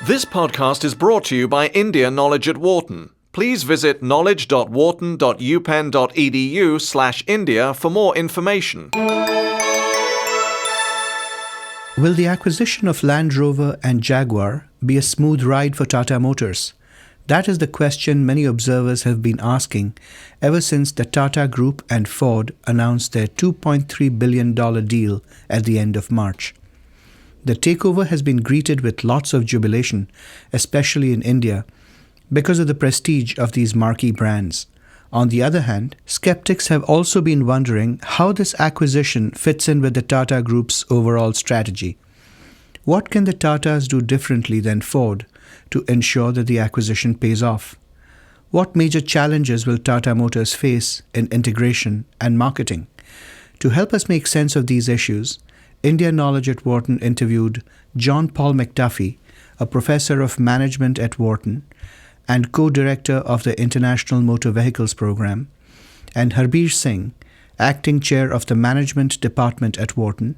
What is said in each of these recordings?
This podcast is brought to you by India Knowledge at Wharton. Please visit knowledge.wharton.upenn.edu/India for more information. Will the acquisition of Land Rover and Jaguar be a smooth ride for Tata Motors? That is the question many observers have been asking ever since the Tata Group and Ford announced their $2.3 billion deal at the end of March. The takeover has been greeted with lots of jubilation, especially in India, because of the prestige of these marquee brands. On the other hand, skeptics have also been wondering how this acquisition fits in with the Tata Group's overall strategy. What can the Tatas do differently than Ford to ensure that the acquisition pays off? What major challenges will Tata Motors face in integration and marketing? To help us make sense of these issues, India Knowledge at Wharton interviewed John Paul McDuffie, a professor of management at Wharton and co-director of the International Motor Vehicles Program, and Harbir Singh, acting chair of the management department at Wharton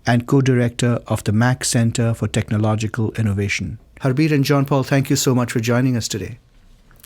and co-director of the Mack Center for Technological Innovation. Harbir and John Paul, thank you so much for joining us today.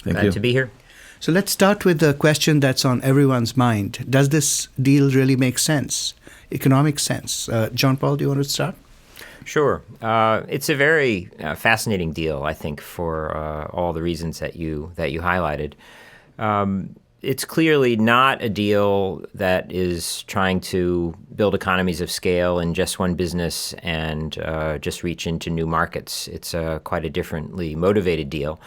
Glad to be here. So let's start with the question that's on everyone's mind. Does this deal really make sense? Economic sense. John Paul, do you want to start? Sure. It's a very fascinating deal, I think, for all the reasons that you highlighted. It's clearly not a deal that is trying to build economies of scale in just one business and just reach into new markets. It's quite a differently motivated deal.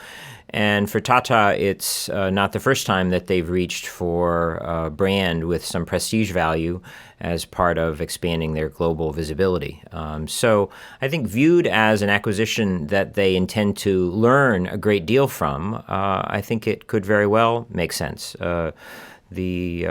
And for Tata, it's not the first time that they've reached for a brand with some prestige value as part of expanding their global visibility. So I think viewed as an acquisition that they intend to learn a great deal from, I think it could very well make sense. The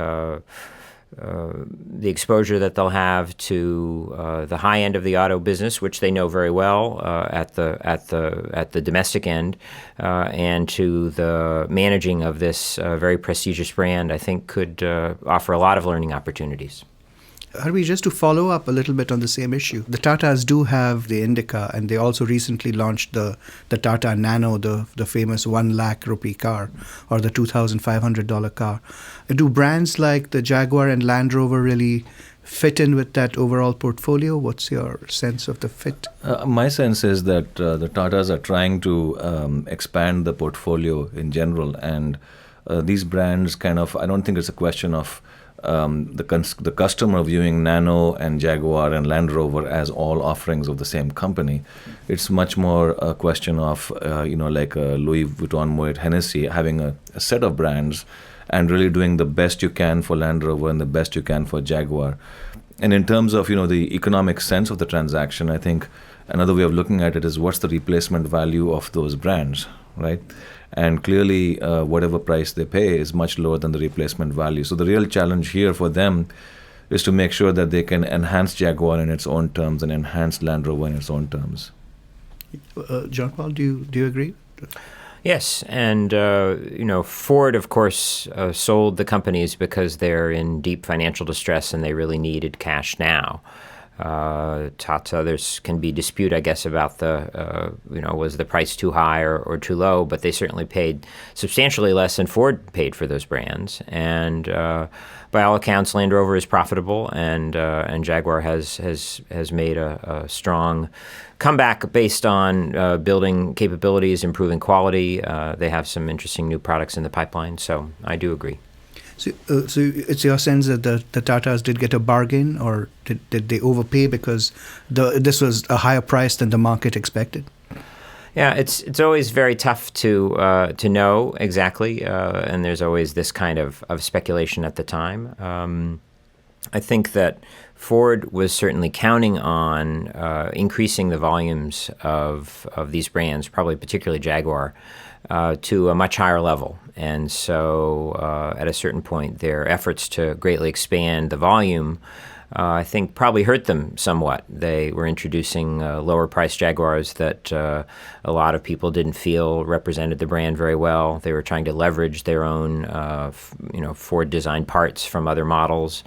exposure that they'll have to the high end of the auto business, which they know very well at the domestic end, and to the managing of this very prestigious brand, I think could offer a lot of learning opportunities. Harvey, just to follow up a little bit on the same issue, the Tatas do have the Indica, and they also recently launched the Tata Nano, the famous 1 lakh rupee car, or the $2,500 car. Do brands like the Jaguar and Land Rover really fit in with that overall portfolio? What's your sense of the fit? My sense is that the Tatas are trying to expand the portfolio in general, and these brands I don't think it's a question of the customer viewing Nano and Jaguar and Land Rover as all offerings of the same company. It's much more a question of, like Louis Vuitton, Moet Hennessy, having a set of brands and really doing the best you can for Land Rover and the best you can for Jaguar. And in terms of, the economic sense of the transaction, I think another way of looking at it is what's the replacement value of those brands, right? And clearly, whatever price they pay is much lower than the replacement value. So the real challenge here for them is to make sure that they can enhance Jaguar in its own terms and enhance Land Rover in its own terms. John Paul, do you agree? Yes, and Ford, of course, sold the companies because they're in deep financial distress and they really needed cash now. Tata, there can be dispute, I guess, about was the price too high or too low, but they certainly paid substantially less than Ford paid for those brands. And by all accounts, Land Rover is profitable, and Jaguar has made a strong comeback based on building capabilities, improving quality. They have some interesting new products in the pipeline, so I do agree. So it's your sense that the Tatas did get a bargain, or did they overpay because this was a higher price than the market expected? Yeah, it's always very tough to know exactly, and there's always this kind of speculation at the time. I think that Ford was certainly counting on increasing the volumes of these brands, probably particularly Jaguar, to a much higher level. And so at a certain point, their efforts to greatly expand the volume, I think, probably hurt them somewhat. They were introducing lower-priced Jaguars that a lot of people didn't feel represented the brand very well. They were trying to leverage their own Ford-designed parts from other models.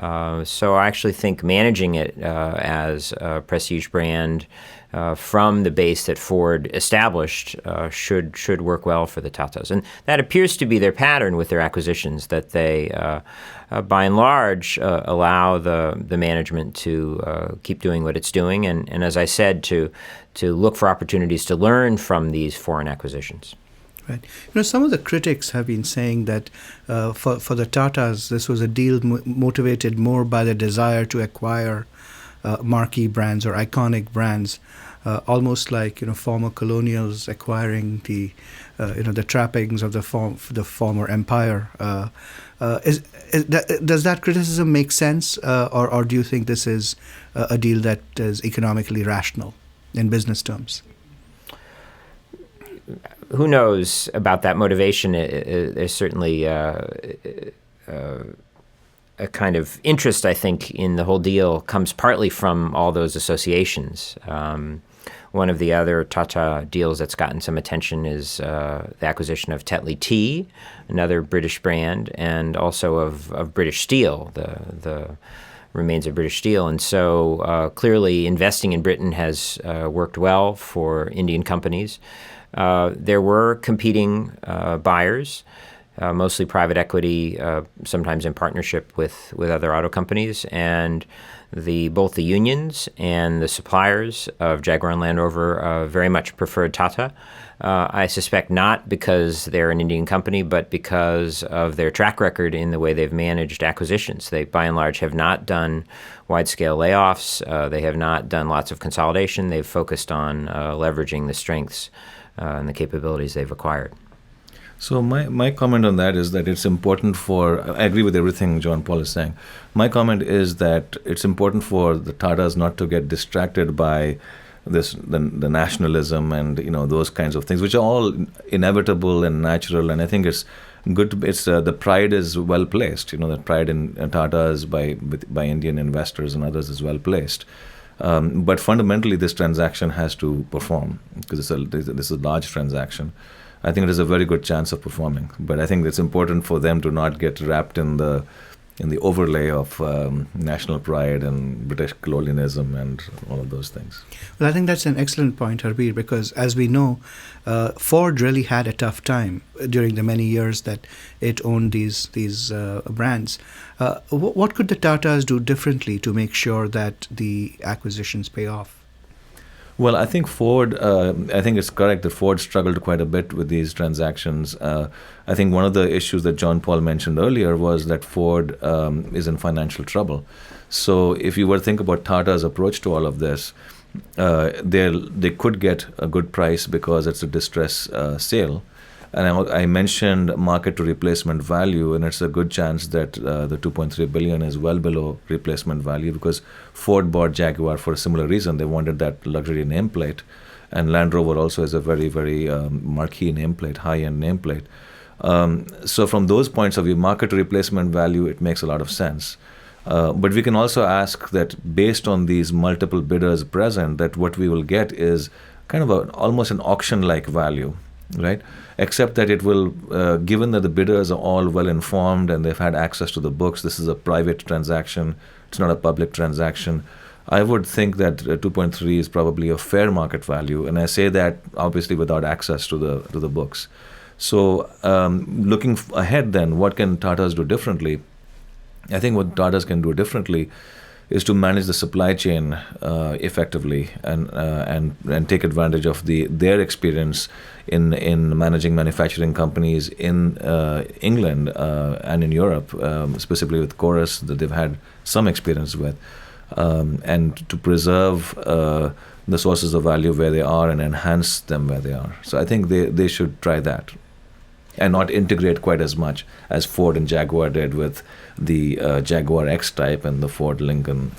So I actually think managing it as a prestige brand from the base that Ford established should work well for the Tatas. And that appears to be their pattern with their acquisitions, that they, by and large, allow the management to keep doing what it's doing, and as I said, to look for opportunities to learn from these foreign acquisitions. Right. Some of the critics have been saying that for the Tatas, this was a deal motivated more by the desire to acquire marquee brands or iconic brands, almost like former colonials acquiring the the trappings of the former empire. Does that criticism make sense, or do you think this is a deal that is economically rational in business terms? Who knows about that motivation? There's certainly a kind of interest, I think, in the whole deal comes partly from all those associations. One of the other Tata deals that's gotten some attention is the acquisition of Tetley Tea, another British brand, and also of British Steel, the remains of British Steel. And so clearly investing in Britain has worked well for Indian companies. There were competing buyers, mostly private equity, sometimes in partnership with other auto companies, and both the unions and the suppliers of Jaguar and Land Rover very much preferred Tata. I suspect not because they're an Indian company, but because of their track record in the way they've managed acquisitions. They, by and large, have not done wide-scale layoffs. They have not done lots of consolidation. They've focused on leveraging the strengths and the capabilities they've acquired. So my comment on that is that it's important I agree with everything John Paul is saying. My comment is that it's important for the Tatas not to get distracted by the nationalism and those kinds of things, which are all inevitable and natural. And I think it's good. The pride is well placed. The pride in Tatas by Indian investors and others is well placed. But fundamentally, this transaction has to perform because this is a large transaction. I think it has a very good chance of performing. But I think it's important for them to not get wrapped in the overlay of national pride and British colonialism and all of those things. Well, I think that's an excellent point, Harbir, because as we know, Ford really had a tough time during the many years that it owned these brands. What could the Tatas do differently to make sure that the acquisitions pay off? Well, I think Ford, I think it's correct that Ford struggled quite a bit with these transactions. I think one of the issues that John Paul mentioned earlier was that Ford is in financial trouble. So if you were to think about Tata's approach to all of this, they could get a good price because it's a distress sale. And I mentioned market to replacement value, and it's a good chance that the $2.3 billion is well below replacement value because Ford bought Jaguar for a similar reason. They wanted that luxury nameplate, and Land Rover also is a very, very marquee nameplate, high-end nameplate. So from those points of view, market to replacement value, it makes a lot of sense. But we can also ask that based on these multiple bidders present, that what we will get is kind of almost an auction-like value, right? Except that it will, given that the bidders are all well informed and they've had access to the books, this is a private transaction, it's not a public transaction. I would think that 2.3 is probably a fair market value, and I say that obviously without access to the books. So looking ahead then, what can Tatas do differently? I think what Tatas can do differently is to manage the supply chain effectively and take advantage of their experience in managing manufacturing companies in England and in Europe, specifically with Chorus that they've had some experience with, and to preserve the sources of value where they are and enhance them where they are. So I think they should try that and not integrate quite as much as Ford and Jaguar did with the Jaguar X-Type and the Ford Lincoln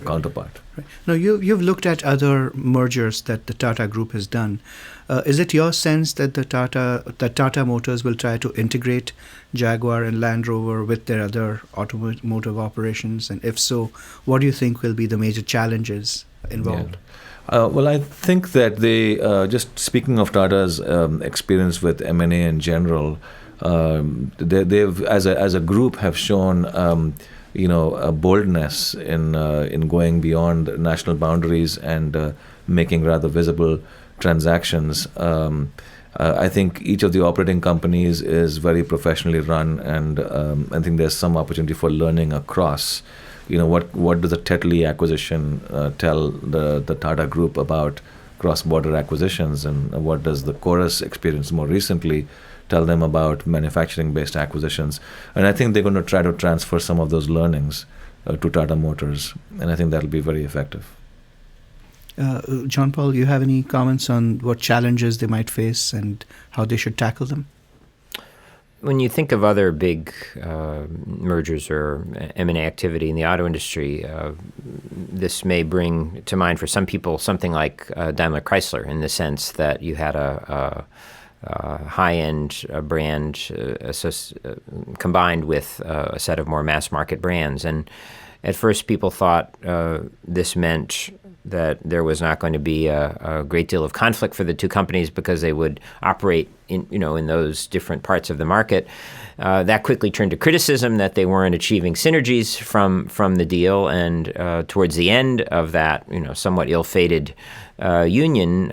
counterpart. Right. Now, you've looked at other mergers that the Tata Group has done. Is it your sense that Tata Motors will try to integrate Jaguar and Land Rover with their other automotive operations? And if so, what do you think will be the major challenges involved? Yeah. Well, I think that they, just speaking of Tata's experience with M&A in general, they've as a group have shown a boldness in going beyond national boundaries and making rather visible transactions. I think each of the operating companies is very professionally run, and I think there's some opportunity for learning across. What does the Tetley acquisition tell the Tata Group about cross-border acquisitions, and what does the Chorus experience more recently tell them about manufacturing-based acquisitions? And I think they're going to try to transfer some of those learnings to Tata Motors, and I think that'll be very effective. John Paul, you have any comments on what challenges they might face and how they should tackle them? When you think of other big mergers or M&A activity in the auto industry, this may bring to mind for some people something like Daimler Chrysler, in the sense that you had a high-end brand combined with a set of more mass-market brands. And at first people thought this meant that there was not going to be a great deal of conflict for the two companies because they would operate in those different parts of the market. That quickly turned to criticism that they weren't achieving synergies from the deal, and towards the end of that somewhat ill-fated union,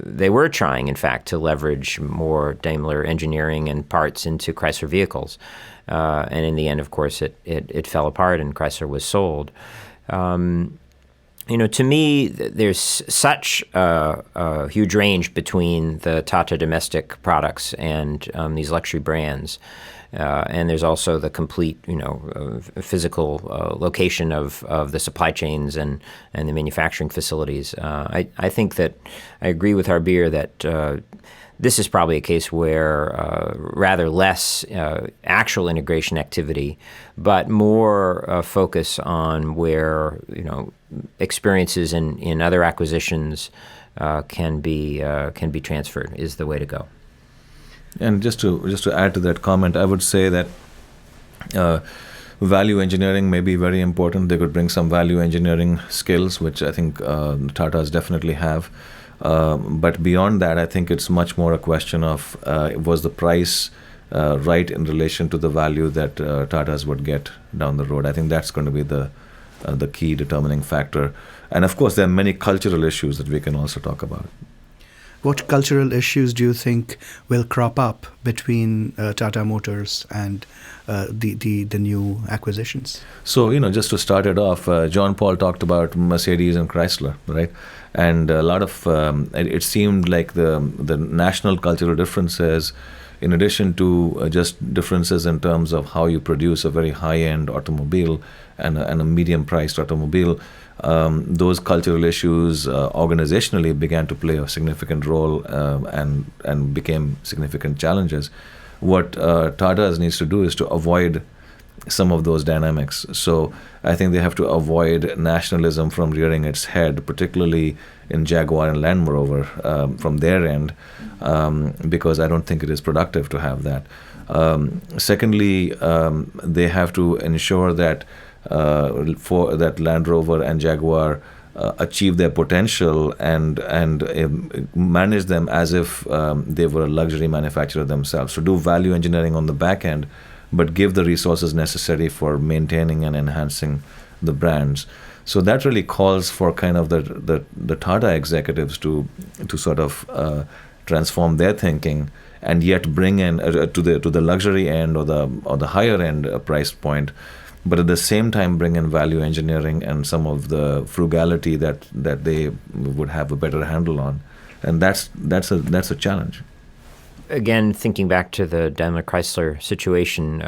they were trying, in fact, to leverage more Daimler engineering and parts into Chrysler vehicles. And in the end, of course, it fell apart and Chrysler was sold. To me, there's such a huge range between the Tata domestic products and these luxury brands. And there's also the complete, physical location of the supply chains and the manufacturing facilities. I think that I agree with Harbir that this is probably a case where rather less actual integration activity, but more focus on where experiences in other acquisitions can be transferred is the way to go. And just to add to that comment, I would say that value engineering may be very important. They could bring some value engineering skills, which I think Tatas definitely have. But beyond that, I think it's much more a question of was the price right in relation to the value that Tatas would get down the road. I think that's going to be the key determining factor. And of course, there are many cultural issues that we can also talk about. What cultural issues do you think will crop up between Tata Motors and the new acquisitions? So, just to start it off, John Paul talked about Mercedes and Chrysler, right? And a lot of, it seemed like the national cultural differences, in addition to just differences in terms of how you produce a very high-end automobile and a medium-priced automobile, those cultural issues organizationally began to play a significant role and became significant challenges. What Tatas needs to do is to avoid some of those dynamics. So I think they have to avoid nationalism from rearing its head, particularly in Jaguar and Land Rover from their end, because I don't think it is productive to have that. Secondly, they have to ensure that that Land Rover and Jaguar achieve their potential and manage them as if they were a luxury manufacturer themselves. So do value engineering on the back end, but give the resources necessary for maintaining and enhancing the brands. So that really calls for kind of the Tata executives to sort of transform their thinking and yet bring in to the luxury end or the higher end price point, but at the same time bring in value engineering and some of the frugality that they would have a better handle on, and that's a challenge. Again, thinking back to the Daimler Chrysler situation,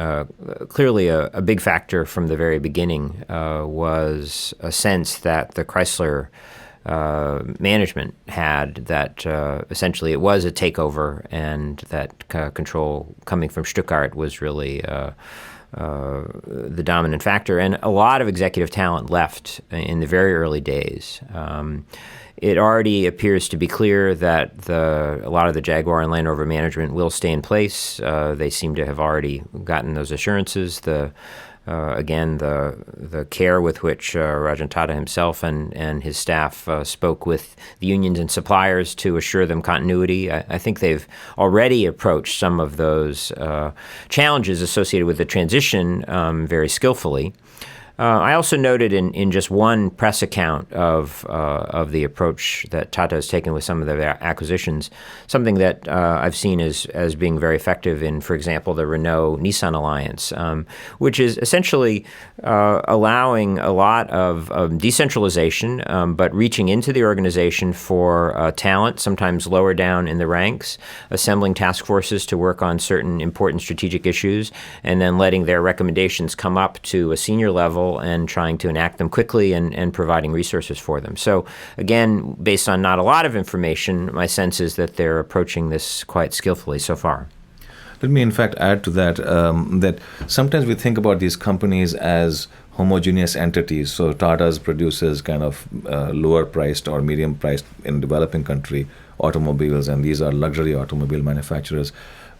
clearly a big factor from the very beginning was a sense that the Chrysler management had that essentially it was a takeover, and that control coming from Stuttgart was really the dominant factor. And a lot of executive talent left in the very early days. It already appears to be clear that a lot of the Jaguar and Land Rover management will stay in place. They seem to have already gotten those assurances. The again, the care with which Rajan Tata himself and his staff spoke with the unions and suppliers to assure them continuity. I think they've already approached some of those challenges associated with the transition very skillfully. I also noted in just one press account of the approach that Tata has taken with some of their acquisitions, something that I've seen as being very effective in, for example, the Renault-Nissan alliance, which is essentially allowing a lot of decentralization, but reaching into the organization for talent, sometimes lower down in the ranks, assembling task forces to work on certain important strategic issues, and then letting their recommendations come up to a senior level and trying to enact them quickly and providing resources for them. So again, based on not a lot of information, my sense is that they're approaching this quite skillfully so far. Let me, in fact, add to that, that sometimes we think about these companies as homogeneous entities. So Tata's produces kind of lower priced or medium priced in developing country automobiles, and these are luxury automobile manufacturers.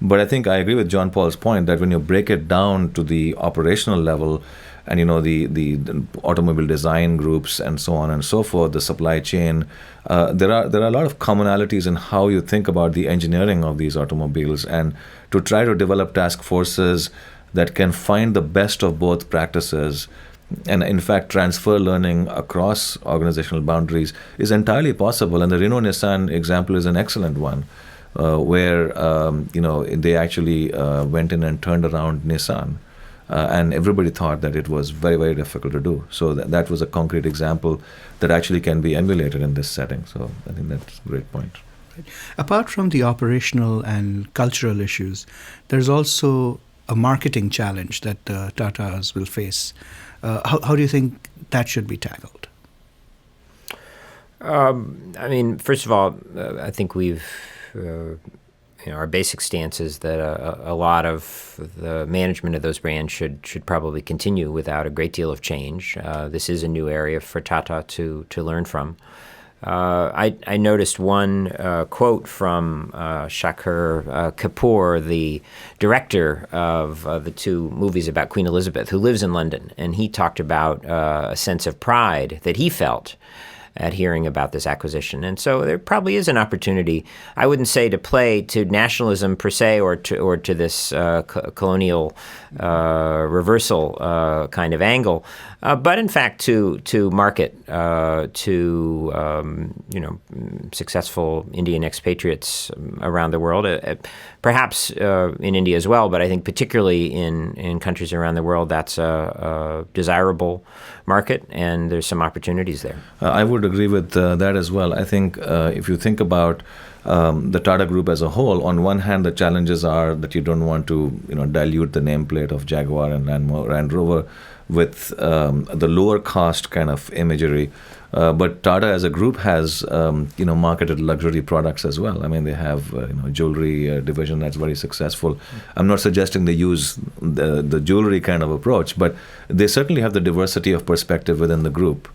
But I think I agree with John Paul's point that when you break it down to the operational level, and the automobile design groups and so on and so forth, the supply chain, there are a lot of commonalities in how you think about the engineering of these automobiles, and to try to develop task forces that can find the best of both practices and in fact transfer learning across organizational boundaries is entirely possible. And the Renault-Nissan example is an excellent one, where they actually went in and turned around Nissan. And everybody thought that it was very, very difficult to do. So that was a concrete example that actually can be emulated in this setting. So I think that's a great point. Right. Apart from the operational and cultural issues, there's also a marketing challenge that Tatas will face. How do you think that should be tackled? First of all, I think we've... our basic stance is that a lot of the management of those brands should probably continue without a great deal of change. This is a new area for Tata to learn from. I noticed one quote from Shakur Kapoor, the director of the two movies about Queen Elizabeth, who lives in London, and he talked about a sense of pride that he felt at hearing about this acquisition. And so there probably is an opportunity, I wouldn't say to play to nationalism per se or to this colonial reversal kind of angle, but in fact to market to successful Indian expatriates around the world, perhaps in India as well, but I think particularly in countries around the world that's a desirable market, and there's some opportunities there. I would agree with that as well. I think if you think about the Tata Group as a whole, on one hand, the challenges are that you don't want to dilute the nameplate of Jaguar and Land Rover with the lower cost kind of imagery. But Tata as a group has marketed luxury products as well. I mean, they have jewelry division that's very successful. I'm not suggesting they use the jewelry kind of approach, but they certainly have the diversity of perspective within the group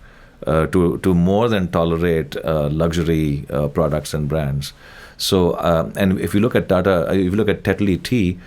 to more than tolerate luxury products and brands. So, and if you look at Tata, if you look at Tetley Tea,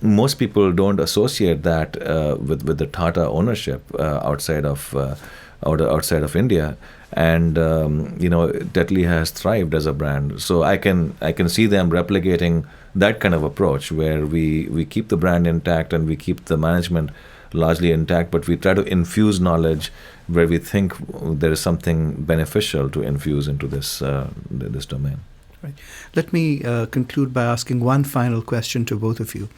most people don't associate that with the Tata ownership outside of India. And Tetley has thrived as a brand. So I can see them replicating that kind of approach where we keep the brand intact and we keep the management largely intact, but we try to infuse knowledge where we think there is something beneficial to infuse into this domain. Right. Let me conclude by asking one final question to both of you.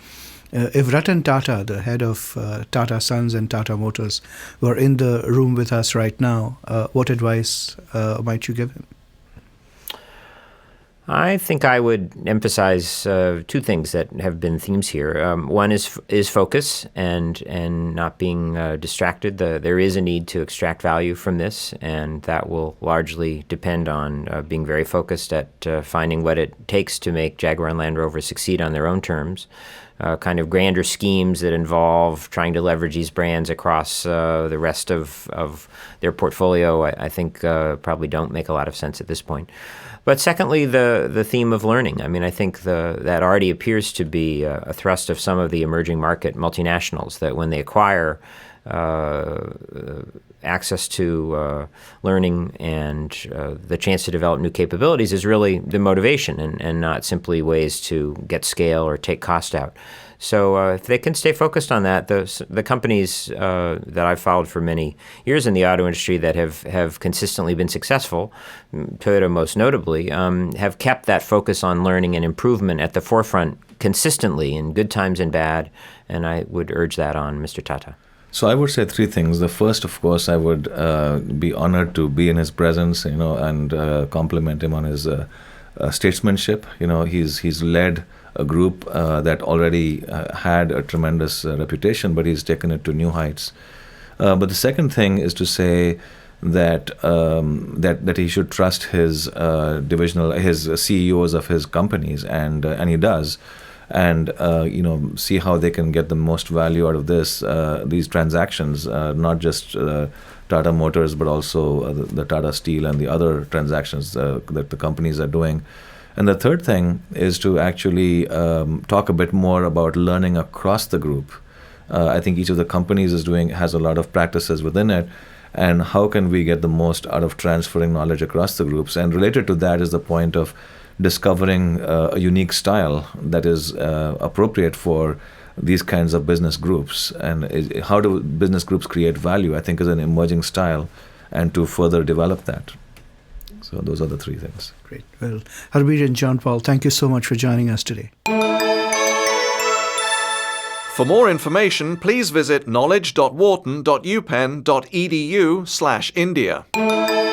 If Ratan Tata, the head of Tata Sons and Tata Motors, were in the room with us right now, what advice might you give him? I think I would emphasize two things that have been themes here. One is focus and not being distracted. There is a need to extract value from this, and that will largely depend on being very focused at finding what it takes to make Jaguar and Land Rover succeed on their own terms. Kind of grander schemes that involve trying to leverage these brands across the rest of their portfolio, I think probably don't make a lot of sense at this point. But secondly, the theme of learning. I mean, I think that already appears to be a thrust of some of the emerging market multinationals, that when they acquire access to learning and the chance to develop new capabilities is really the motivation and not simply ways to get scale or take cost out. So if they can stay focused on that, the companies that I've followed for many years in the auto industry that have consistently been successful, Toyota most notably, have kept that focus on learning and improvement at the forefront consistently in good times and bad, and I would urge that on Mr. Tata. So I would say three things. The first, of course, I would be honored to be in his presence, and compliment him on his statesmanship. He's led a group that already had a tremendous reputation, but he's taken it to new heights. But the second thing is to say that that he should trust his his CEOs of his companies, and he does, and see how they can get the most value out of these transactions, not just Tata Motors, but also the Tata Steel and the other transactions that the companies are doing. And the third thing is to actually talk a bit more about learning across the group. I think each of the companies has a lot of practices within it, and how can we get the most out of transferring knowledge across the groups? And related to that is the point of discovering a unique style that is appropriate for these kinds of business groups. And how do business groups create value, I think, is an emerging style, and to further develop that. So those are the three things. Great. Well, Harbir and John Paul, thank you so much for joining us today. For more information, please visit knowledge.wharton.upenn.edu/India.